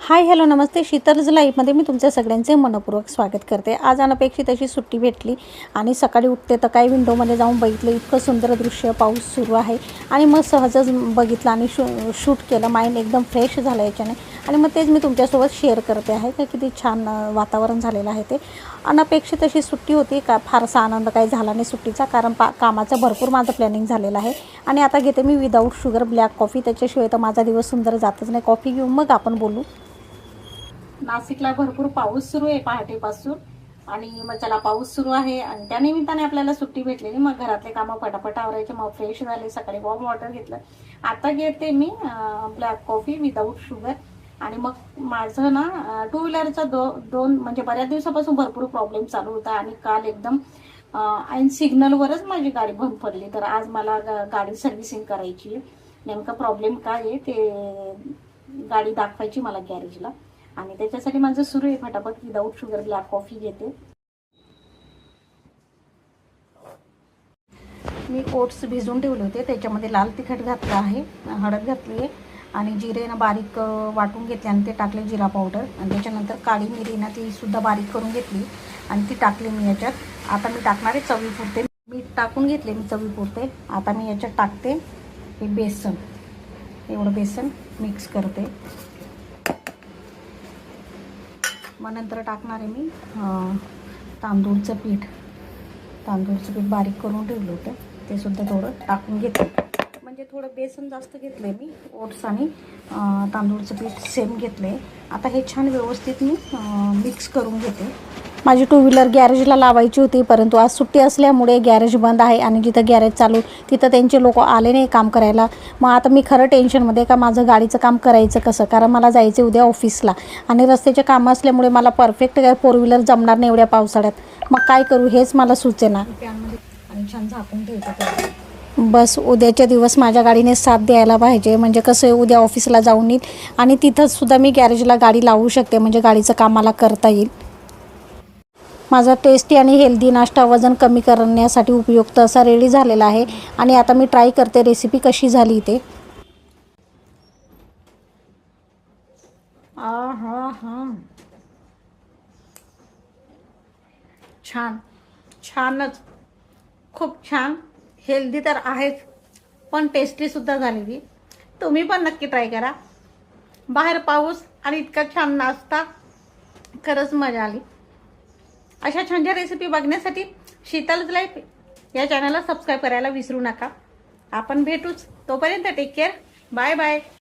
Hi hello नमस्ते. शीतल्स लाईफमध्ये मी तुमच्या सगळ्यांचे मनपूर्वक स्वागत करते. आज अनपेक्षित अशी सुट्टी भेटली आणि सकाळी उठते तर काही विंडोमध्ये जाऊन बघितलं, इतकं सुंदर दृश्य, पाऊस सुरू आहे आणि मग सहजच बघितलं आणि शूट केलं. माइंड एकदम फ्रेश झालं याच्याने आणि मग तेच मी तुमच्यासोबत शेअर करते आहे का किती छान वातावरण झालेलं आहे. ते अनपेक्षित अशी सुट्टी होती. का फारसा आनंद काही झाला नाही सुट्टीचा, कारण कामाचं भरपूर माझं प्लॅनिंग झालेलं आहे. आणि आता घेते मी विदाऊट शुगर ब्लॅक कॉफी. त्याच्याशिवाय तर माझा दिवस सुंदर जातच नाही. कॉफी घेऊन मग आपण बोलू. नाशिकला भरपूर पाऊस सुरू आहे पहाटेपासून आणि मग चला पाऊस सुरू आहे आणि त्या निमित्ताने आपल्याला सुट्टी भेटलेली. मग घरातले कामं पटापट आवरायचे, मग फ्रेश झाले, सकाळी वॉर्म वॉटर घेतलं. आता घेते मी ब्लॅक कॉफी विदाऊट शुगर. आणि मग माझं ना टू व्हीलरचा दोन म्हणजे बऱ्याच दिवसापासून भरपूर प्रॉब्लेम चालू होता आणि काल एकदम ऐन सिग्नलवरच माझी गाडी बंद पडली. तर आज मला गाडी सर्व्हिसिंग करायची. नेमका प्रॉब्लेम काय आहे ते गाडी दाखवायची मला गॅरेजला आणि त्याच्यासाठी माझं सुरू आहे फटाफट विदाऊट शुगर ब्लॅक कॉफी घेते. मी ओट्स भिजवून ठेवले होते, त्याच्यामध्ये लाल तिखट घातलं आहे, हळद घातली आहे आणि जिरेनं बारीक वाटून घेतले आणि ते टाकले जिरा पावडर. आणि त्याच्यानंतर काळी मिरी ना ती सुद्धा बारीक करून घेतली आणि ती टाकली मी याच्यात. आता मी टाकणार आहे चवीपुरते मीठ टाकून घेतले मी चवीपुरते. आता मी याच्यात टाकते हे बेसन, एवढं बेसन मिक्स करते. मग नंतर टाकणार आहे मी तांदूळचं पीठ बारीक करून ठेवलं होतं, ते सुद्धा थोडं टाकून घेते. म्हणजे थोडं बेसन जास्त घेतलं आहे मी, ओट्स आणि तांदूळचं पीठ सेम घेतलं आहे. आता हे छान व्यवस्थित मी मिक्स करून घेते. माझी टू व्हीलर गॅरेजला लावायची होती, परंतु आज सुट्टी असल्यामुळे गॅरेज बंद आहे आणि जिथं गॅरेज चालू तिथं त्यांचे लोक आले नाही काम करायला. मग आता मी खरं टेन्शनमध्ये का माझं गाडीचं काम करायचं कसं, कारण मला जायचं उद्या ऑफिसला आणि रस्त्याचे कामं असल्यामुळे मला परफेक्ट काय फोर व्हीलर जमणार नाही एवढ्या पावसाळ्यात. मग काय करू हेच मला सुचेना. आणि छान झाकून ठेवतो. बस उद्याच्या दिवस माझ्या गाडीने साथ द्यायला पाहिजे, म्हणजे कसं आहे उद्या ऑफिसला जाऊन येईल आणि तिथंच सुद्धा मी गॅरेजला गाडी लावू शकते, म्हणजे गाडीचं काम मला करता येईल. माझा टेस्टी आणि हेल्दी नाश्ता वजन कमी करण्यासाठी उपयुक्त असा रेडी झालेला आहे आणि आता मी ट्राय करते रेसिपी कशी झाली ते. छानच, खूप छान. हेल्दी तर आहेच पण टेस्टीसुद्धा झालेली. तुम्ही पण नक्की ट्राय करा. बाहेर पाऊस आणि इतका छान नाश्ता, खरंच मजा आली. अशा छान छान रेसिपी बघण्यासाठी शीतल्स लाईफ या चॅनलला सबस्क्राईब करायला विसरू नका. आपण भेटूच, तोपर्यंत टेक केअर, बाय बाय.